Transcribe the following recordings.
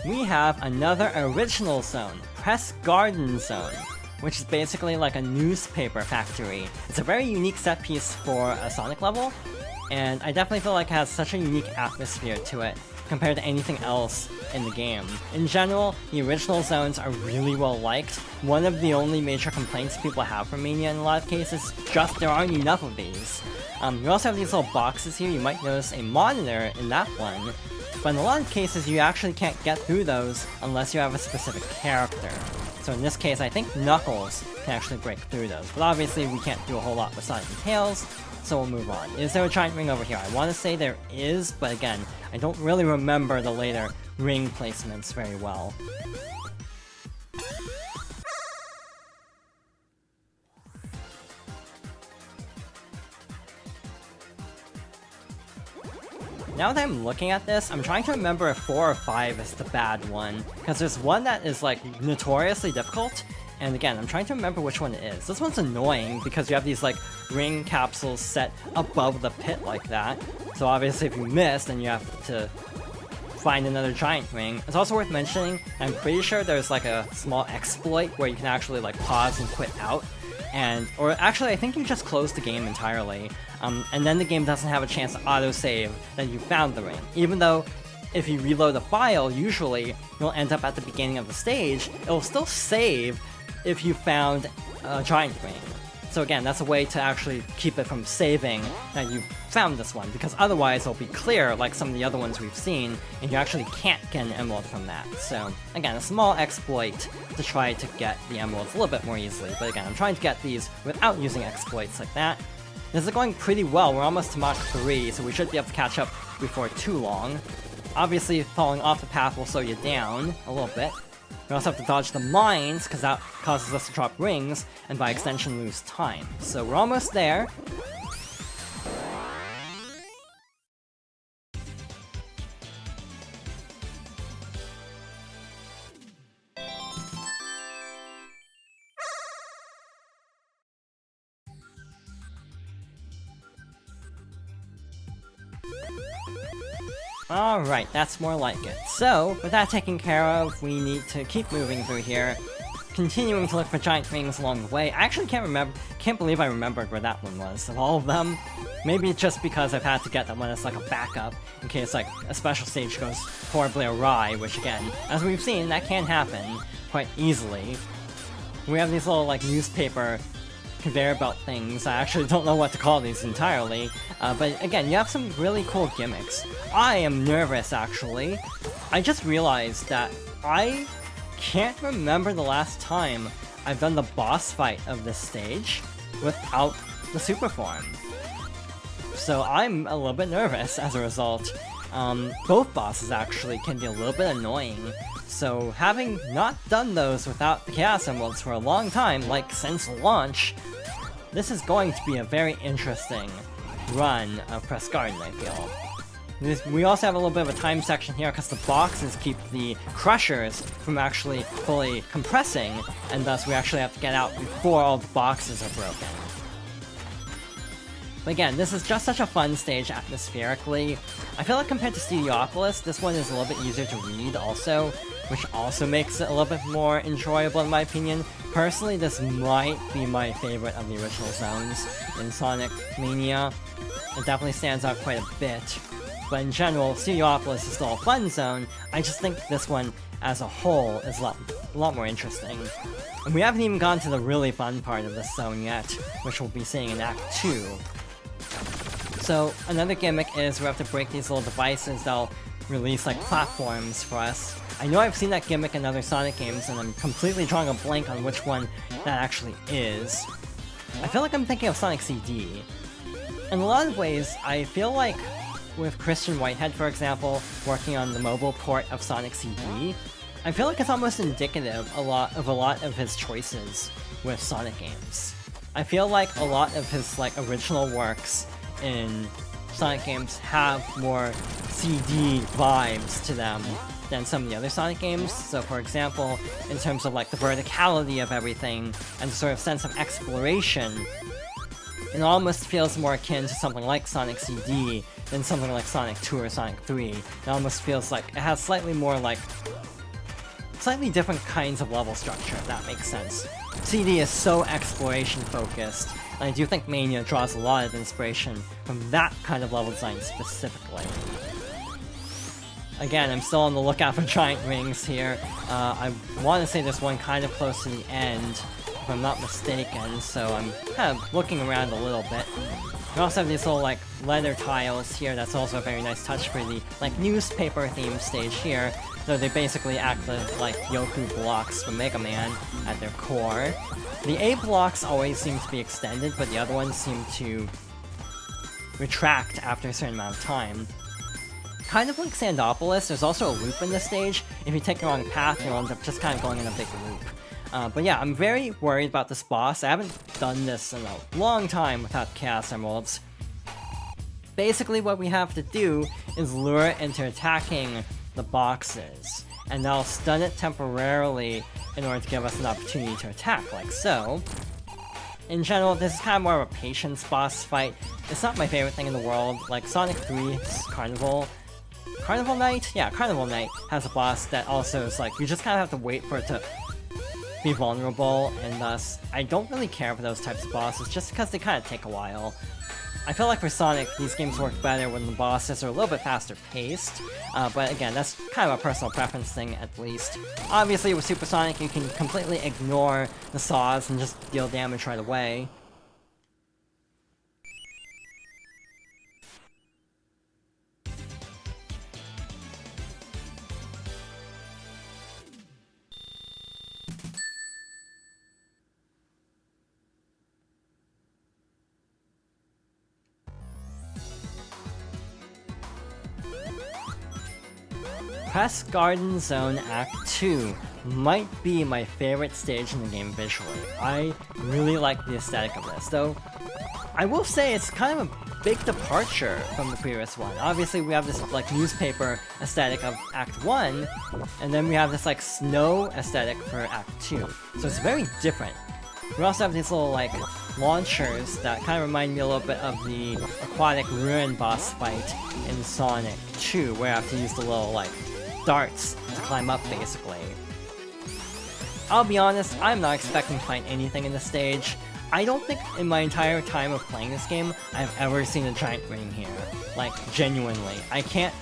we have another original zone, Press Garden Zone, which is basically like a newspaper factory. It's a very unique set piece for a Sonic level, and I definitely feel like it has such a unique atmosphere to it compared to anything else in the game. In general, the original zones are really well liked. One of the only major complaints people have for Mania in a lot of cases is just there aren't enough of these. You also have these little boxes here. You might notice a monitor in that one, but in a lot of cases you actually can't get through those unless you have a specific character. So in this case, I think Knuckles can actually break through those, but obviously we can't do a whole lot with Sonic and Tails, so we'll move on. Is there a giant ring over here? I want to say there is, but again, I don't really remember the later ring placements very well. Now that I'm looking at this, I'm trying to remember if 4 or 5 is the bad one, because there's one that is like notoriously difficult, and again, I'm trying to remember which one it is. This one's annoying because you have these like ring capsules set above the pit like that, so obviously if you miss, then you have to find another giant ring. It's also worth mentioning, I'm pretty sure there's like a small exploit where you can actually like pause and quit out, or actually I think you just close the game entirely, and then the game doesn't have a chance to autosave that you found the ring. Even though if you reload a file, usually you'll end up at the beginning of the stage, it'll still save if you found a giant ring. So again, that's a way to actually keep it from saving that you found this one, because otherwise it'll be clear like some of the other ones we've seen, and you actually can't get an emerald from that. So again, a small exploit to try to get the emeralds a little bit more easily, but again, I'm trying to get these without using exploits like that. This is going pretty well, we're almost to Mach 3, so we should be able to catch up before too long. Obviously, falling off the path will slow you down a little bit. We also have to dodge the mines, because that causes us to drop rings, and by extension lose time. So we're almost there. Alright, that's more like it. So, with that taken care of, we need to keep moving through here, continuing to look for giant rings along the way. I actually can't believe I remembered where that one was, of all of them. Maybe it's just because I've had to get that one as like a backup, in case like a special stage goes horribly awry, which again, as we've seen, that can happen quite easily. We have these little like newspaper conveyor belt things. I actually don't know what to call these entirely, but again, you have some really cool gimmicks. I am nervous, actually. I just realized that I can't remember the last time I've done the boss fight of this stage without the super form. So I'm a little bit nervous as a result. Both bosses actually can be a little bit annoying. So having not done those without the Chaos Emeralds for a long time, like since launch, this is going to be a very interesting run of Press Garden, I feel. We also have a little bit of a time section here because the boxes keep the crushers from actually fully compressing, and thus we actually have to get out before all the boxes are broken. But again, this is just such a fun stage atmospherically. I feel like compared to Studiopolis, this one is a little bit easier to read also, which also makes it a little bit more enjoyable in my opinion. Personally, this might be my favorite of the original zones in Sonic Mania. It definitely stands out quite a bit. But in general, Studiopolis is still a fun zone. I just think this one as a whole is a lot more interesting. And we haven't even gone to the really fun part of this zone yet, which we'll be seeing in Act 2. So another gimmick is we have to break these little devices that'll release like platforms for us. I know I've seen that gimmick in other Sonic games, and I'm completely drawing a blank on which one that actually is. I feel like I'm thinking of Sonic CD. In a lot of ways, I feel like with Christian Whitehead, for example, working on the mobile port of Sonic CD, I feel like it's almost indicative of a lot of his choices with Sonic games. I feel like a lot of his like original works in Sonic games have more CD vibes to them than some of the other Sonic games. So for example, in terms of like the verticality of everything and the sort of sense of exploration, it almost feels more akin to something like Sonic CD than something like Sonic 2 or Sonic 3. It almost feels like it has slightly more like slightly different kinds of level structure, if that makes sense. CD is so exploration-focused, and I do think Mania draws a lot of inspiration from that kind of level design specifically. Again, I'm still on the lookout for giant rings here. I want to say there's one kind of close to the end, if I'm not mistaken, so I'm kind of looking around a little bit. We also have these little, like, leather tiles here. That's also a very nice touch for the, like, newspaper-themed stage here, though they basically act like Yoku blocks from Mega Man at their core. The A blocks always seem to be extended, but the other ones seem to retract after a certain amount of time. Kind of like Sandopolis, there's also a loop in this stage. If you take the wrong path, you'll end up just kind of going in a big loop. But yeah, I'm very worried about this boss. I haven't done this in a long time without Chaos Emeralds. Basically what we have to do is lure it into attacking the boxes, and that'll stun it temporarily in order to give us an opportunity to attack, like so. In general, this is kind of more of a patience boss fight. It's not my favorite thing in the world. Like Sonic 3's Carnival Night? Yeah, Carnival Night has a boss that also is like, you just kind of have to wait for it to be vulnerable, and thus, I don't really care for those types of bosses, just because they kind of take a while. I feel like for Sonic, these games work better when the bosses are a little bit faster paced, but again, that's kind of a personal preference thing at least. Obviously with Super Sonic, you can completely ignore the saws and just deal damage right away. Press Garden Zone Act 2 might be my favorite stage in the game visually. I really like the aesthetic of this, though I will say it's kind of a big departure from the previous one. Obviously we have this like newspaper aesthetic of Act 1, and then we have this like snow aesthetic for Act 2, so it's very different. We also have these little like launchers that kind of remind me a little bit of the aquatic ruin boss fight in Sonic 2, where I have to use the little like darts to climb up, basically. I'll be honest, I'm not expecting to find anything in this stage. I don't think in my entire time of playing this game, I've ever seen a giant ring here. Like, genuinely. I can't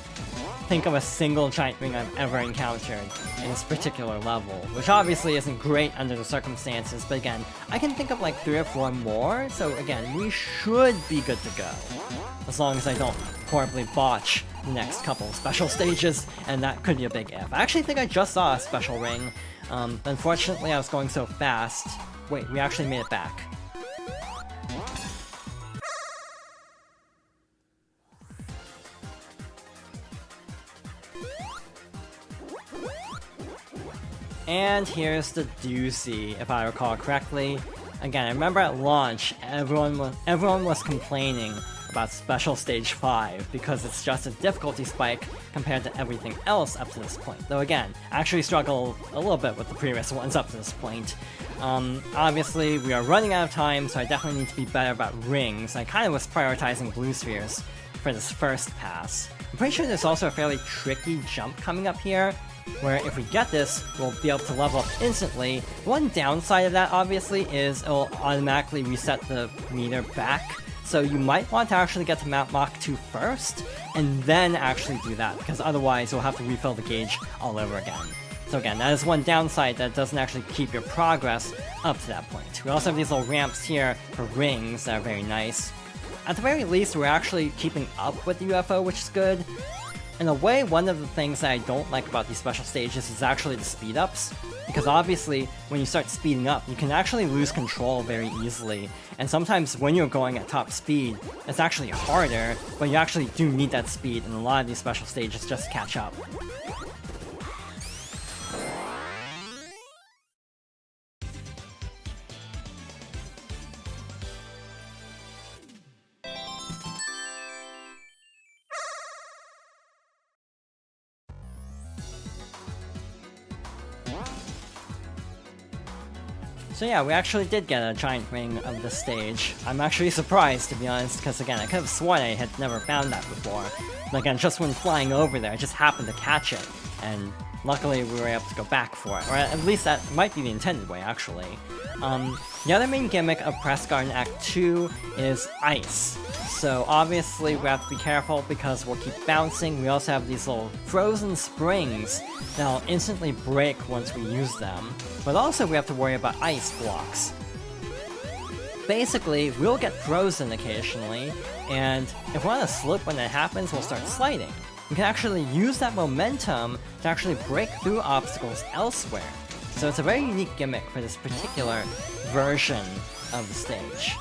think of a single giant ring I've ever encountered in this particular level, which obviously isn't great under the circumstances, but again, I can think of like 3 or 4 more, so again, we should be good to go. As long as I don't horribly botch the next couple special stages, and that could be a big if. I actually think I just saw a special ring. Unfortunately, I was going so fast. Wait, we actually made it back. And here's the doozy, if I recall correctly. Again, I remember at launch, everyone was complaining about Special Stage 5 because it's just a difficulty spike compared to everything else up to this point. Though again, I actually struggle a little bit with the previous ones up to this point. Obviously, we are running out of time, so I definitely need to be better about rings. I kind of was prioritizing blue spheres for this first pass. I'm pretty sure there's also a fairly tricky jump coming up here, where if we get this, we'll be able to level up instantly. One downside of that, obviously, is it'll automatically reset the meter back, so you might want to actually get to Mach 2 first, and then actually do that, because otherwise you'll have to refill the gauge all over again. So again, that is one downside, that doesn't actually keep your progress up to that point. We also have these little ramps here for rings that are very nice. At the very least, we're actually keeping up with the UFO, which is good. In a way, one of the things that I don't like about these special stages is actually the speed-ups, because obviously, when you start speeding up, you can actually lose control very easily, and sometimes when you're going at top speed, it's actually harder, but you actually do need that speed in a lot of these special stages just to catch up. So yeah, we actually did get a giant ring of the stage. I'm actually surprised, to be honest, because again, I could have sworn I had never found that before. And again, just when flying over there, I just happened to catch it. and luckily we were able to go back for it, or at least that might be the intended way, actually. The other main gimmick of Press Garden Act 2 is ice. So obviously we have to be careful because we'll keep bouncing. We also have these little frozen springs that'll instantly break once we use them. But also we have to worry about ice blocks. Basically, we'll get frozen occasionally, and if we're on a slope when that happens, we'll start sliding. We can actually use that momentum to actually break through obstacles elsewhere. So it's a very unique gimmick for this particular version of the stage.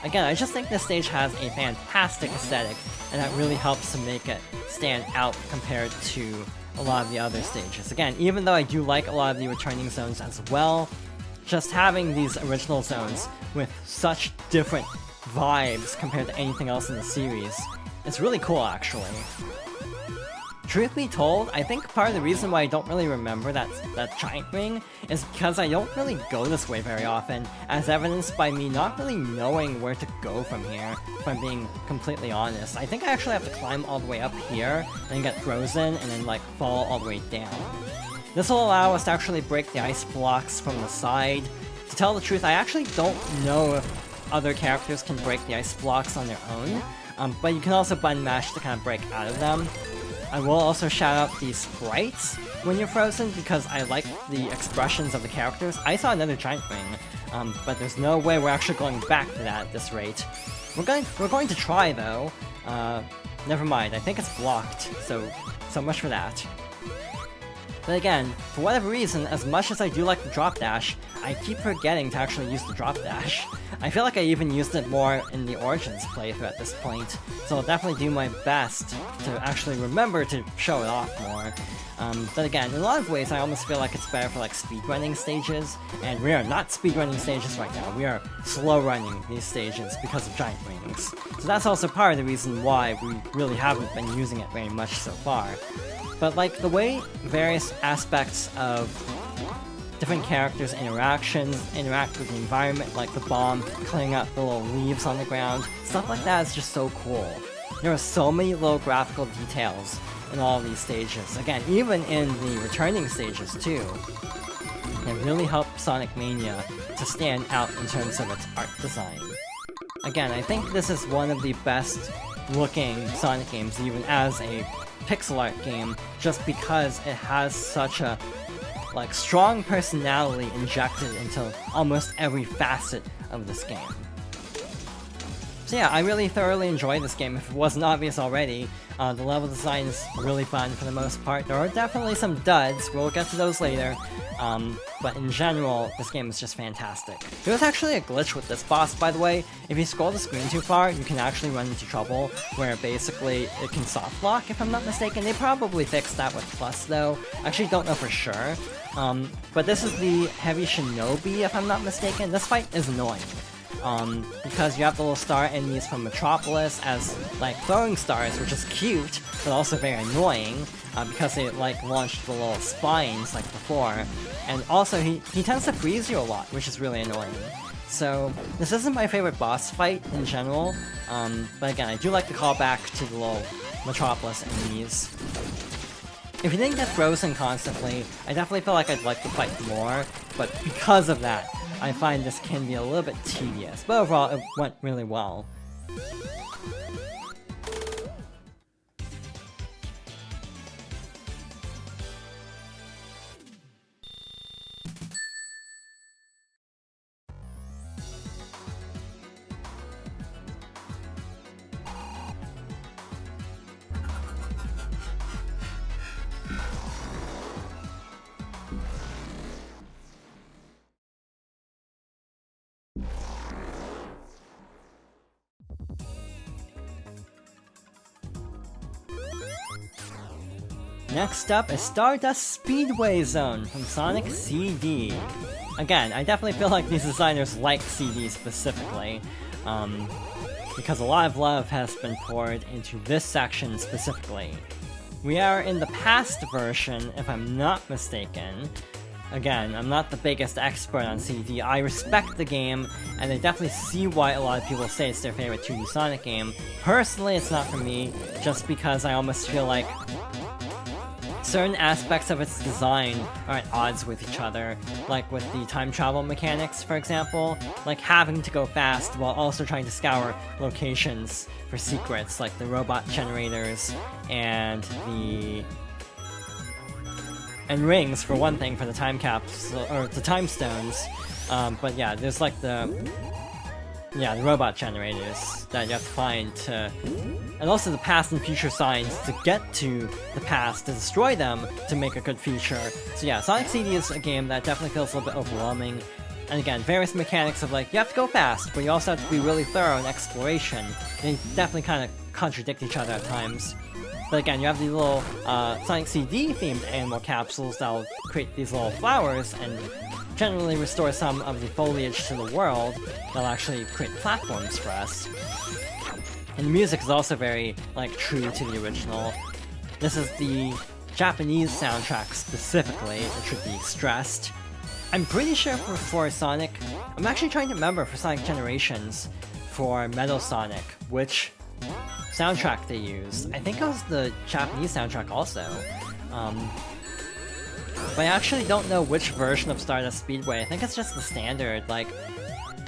Again, I just think this stage has a fantastic aesthetic, and that really helps to make it stand out compared to a lot of the other stages. Again, even though I do like a lot of the returning zones as well, just having these original zones with such different vibes compared to anything else in the series, it's really cool actually. Truth be told, I think part of the reason why I don't really remember that giant ring is because I don't really go this way very often, as evidenced by me not really knowing where to go from here, if I'm being completely honest. I think I actually have to climb all the way up here, then get frozen, and then like fall all the way down. This will allow us to actually break the ice blocks from the side. To tell the truth, I actually don't know if other characters can break the ice blocks on their own, but you can also button mash to kind of break out of them. I will also shout out the sprites when you're frozen because I like the expressions of the characters. I saw another giant ring, but there's no way we're actually going back for that at this rate. We're going to try though. Never mind, I think it's blocked, so much for that. But again, for whatever reason, as much as I do like the drop dash, I keep forgetting to actually use the drop dash. I feel like I even used it more in the Origins playthrough at this point, so I'll definitely do my best to actually remember to show it off more. But again, in a lot of ways I almost feel like it's better for like speedrunning stages, and we are not speedrunning stages right now, we are slow running these stages because of giant rings. So that's also part of the reason why we really haven't been using it very much so far. But like the way various aspects of different characters' interact with the environment, like the bomb clearing up the little leaves on the ground, stuff like that is just so cool. There are so many little graphical details in all of these stages. Again, even in the returning stages too. It really helped Sonic Mania to stand out in terms of its art design. Again, I think this is one of the best looking Sonic games, even as a pixel art game, just because it has such a strong personality injected into almost every facet of this game. So yeah, I really thoroughly enjoyed this game if it wasn't obvious already. The level design is really fun for the most part. There are definitely some duds, we'll get to those later, but in general, this game is just fantastic. There was actually a glitch with this boss, by the way. If you scroll the screen too far, you can actually run into trouble, where basically it can soft block, if I'm not mistaken. They probably fixed that with Plus, though. I actually don't know for sure. But this is the Heavy Shinobi, if I'm not mistaken. This fight is annoying. Because you have the little star enemies from Metropolis as, like, throwing stars, which is cute, but also very annoying, because they, like, launch the little spines like before. And also, he tends to freeze you a lot, which is really annoying. So, this isn't my favorite boss fight in general, but again, I do like to call back to the little Metropolis enemies. If you didn't get frozen constantly, I definitely feel like I'd like to fight more, but because of that, I find this can be a little bit tedious, but overall it went really well. Next up is Stardust Speedway Zone from Sonic CD. Again, I definitely feel like these designers like CD specifically, because a lot of love has been poured into this section specifically. We are in the past version, if I'm not mistaken. Again, I'm not the biggest expert on CD. I respect the game, and I definitely see why a lot of people say it's their favorite 2D Sonic game. Personally, it's not for me, just because I almost feel like certain aspects of its design are at odds with each other, like with the time travel mechanics, for example, like having to go fast while also trying to scour locations for secrets, like the robot generators and rings, for one thing, for the time capsule, or the time stones. But yeah, there's like the robot generators that you have to find to... And also the past and future signs to get to the past, to destroy them, to make a good feature. So yeah, Sonic CD is a game that definitely feels a little bit overwhelming. And again, various mechanics of like, you have to go fast, but you also have to be really thorough in exploration. They definitely kind of contradict each other at times. But again, you have these little Sonic CD themed animal capsules that will create these little flowers and generally restore some of the foliage to the world that'll actually create platforms for us. And the music is also very, like, true to the original. This is the Japanese soundtrack specifically, it should be stressed. I'm pretty sure for Sonic, I'm actually trying to remember for Sonic Generations, for Metal Sonic, which soundtrack they used. I think it was the Japanese soundtrack also. But I actually don't know which version of Stardust Speedway. I think it's just the standard, like,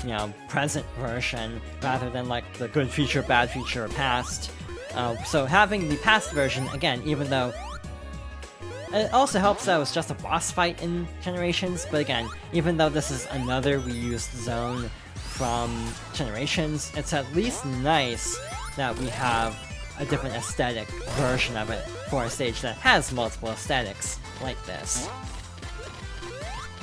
you know, present version, rather than like the good feature, bad feature, or past. So having the past version, again, even though it also helps that it was just a boss fight in Generations, but again, even though this is another reused zone from Generations, it's at least nice that we have a different aesthetic version of it for a stage that has multiple aesthetics like this.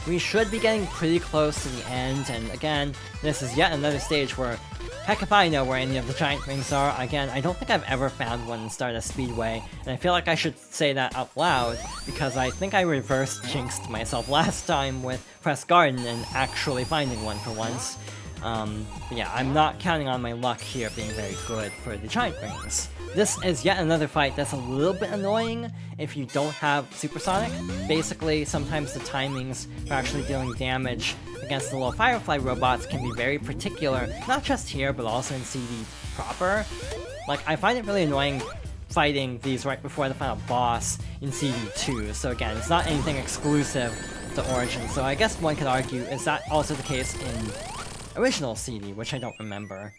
We should be getting pretty close to the end, and again, this is yet another stage where, heck if I know where any of the giant rings are. Again, I don't think I've ever found one in Stardust Speedway, and I feel like I should say that out loud, because I think I reverse jinxed myself last time with Press Garden and actually finding one for once. But yeah, I'm not counting on my luck here being very good for the giant rings. This is yet another fight that's a little bit annoying if you don't have Supersonic. Basically, sometimes the timings for actually dealing damage against the little Firefly robots can be very particular, not just here, but also in CD proper. Like, I find it really annoying fighting these right before the final boss in CD2, so again, it's not anything exclusive to Origin, so I guess one could argue, is that also the case in original CD, which I don't remember.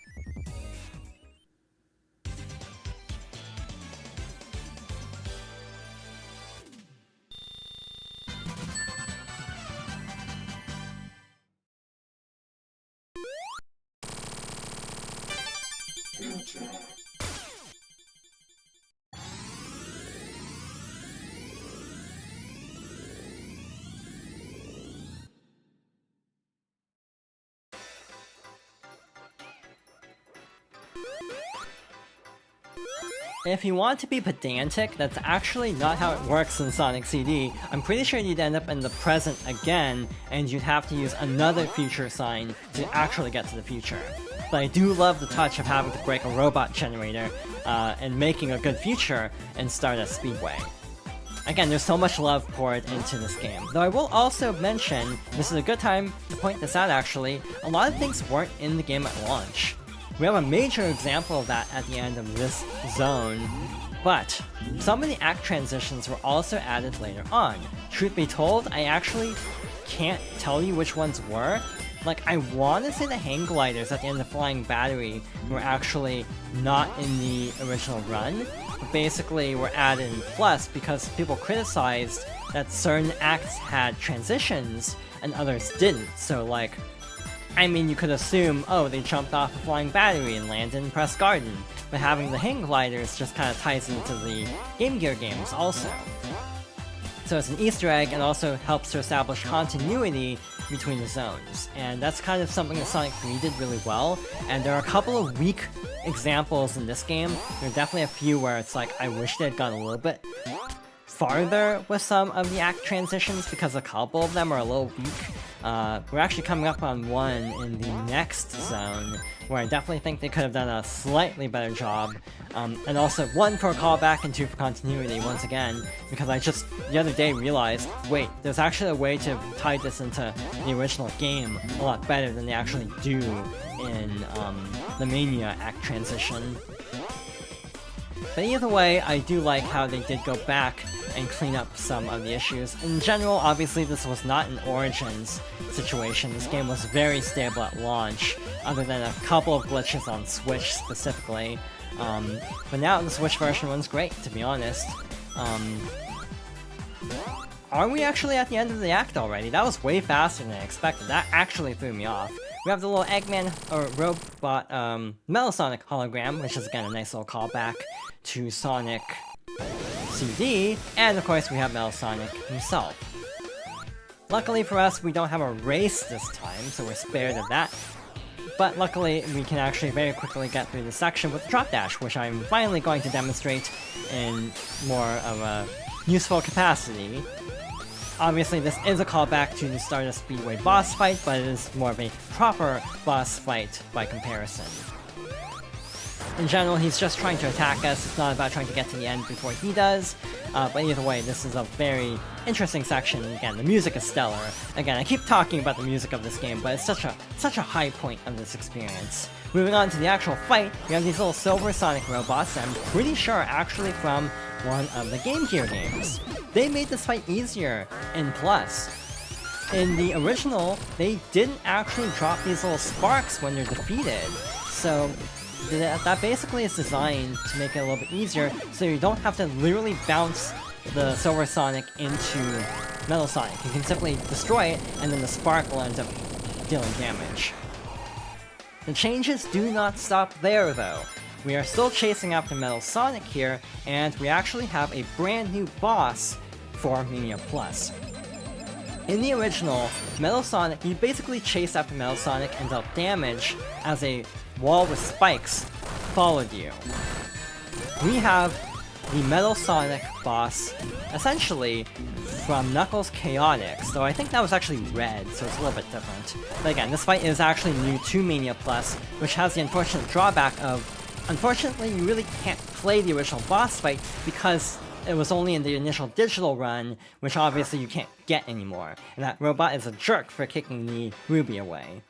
If you want to be pedantic, that's actually not how it works in Sonic CD. I'm pretty sure you'd end up in the present again, and you'd have to use another future sign to actually get to the future. But I do love the touch of having to break a robot generator, and making a good future in Stardust Speedway. Again, there's so much love poured into this game. Though I will also mention, this is a good time to point this out actually, a lot of things weren't in the game at launch. We have a major example of that at the end of this zone, but some of the act transitions were also added later on. Truth be told, I actually can't tell you which ones were. Like, I want to say the hang gliders at the end of Flying Battery were actually not in the original run, but basically were added in Plus because people criticized that certain acts had transitions and others didn't, so like, I mean, you could assume, oh, they jumped off a Flying Battery and landed in Press Garden, but having the hang gliders just kind of ties into the Game Gear games also. So it's an Easter egg and also helps to establish continuity between the zones, and that's kind of something that Sonic 3 did really well, and there are a couple of weak examples in this game. There are definitely a few where it's like, I wish they had gone a little bit farther with some of the act transitions, because a couple of them are a little weak. We're actually coming up on one in the next zone, where I definitely think they could have done a slightly better job. And also, one for a callback and two for continuity, once again, because I just, the other day, realized, wait, there's actually a way to tie this into the original game a lot better than they actually do in the Mania act transition. But either way, I do like how they did go back and clean up some of the issues. In general, obviously this was not an Origins situation. This game was very stable at launch, other than a couple of glitches on Switch specifically. But now the Switch version runs great, to be honest. Are we actually at the end of the act already? That was way faster than I expected. That actually threw me off. We have the little Eggman, or Robot, Metal Sonic hologram, which is again a nice little callback to Sonic CD, and of course we have Metal Sonic himself. Luckily for us, we don't have a race this time, so we're spared of that. But luckily, we can actually very quickly get through the section with the Drop Dash, which I'm finally going to demonstrate in more of a useful capacity. Obviously, this is a callback to the Stardust Speedway boss fight, but it is more of a proper boss fight by comparison. In general, he's just trying to attack us. It's not about trying to get to the end before he does. But either way, this is a very interesting section. Again, the music is stellar. Again, I keep talking about the music of this game, but it's such a high point of this experience. Moving on to the actual fight, we have these little silver Sonic robots that I'm pretty sure are actually from one of the Game Gear games. They made this fight easier in Plus. In the original, they didn't actually drop these little sparks when they're defeated. So that basically is designed to make it a little bit easier, so you don't have to literally bounce the Silver Sonic into Metal Sonic. You can simply destroy it, and then the spark will end up dealing damage. The changes do not stop there, though. We are still chasing after Metal Sonic here, and we actually have a brand new boss for Mania Plus. In the original, Metal Sonic, you basically chase after Metal Sonic and dealt damage as a wall with spikes followed you. We have the Metal Sonic boss, essentially from Knuckles Chaotix, so I think that was actually red, so it's a little bit different. But again, this fight is actually new to Mania Plus, which has the unfortunate drawback of, unfortunately, you really can't play the original boss fight because it was only in the initial digital run, which obviously you can't get anymore, and that robot is a jerk for kicking the Ruby away.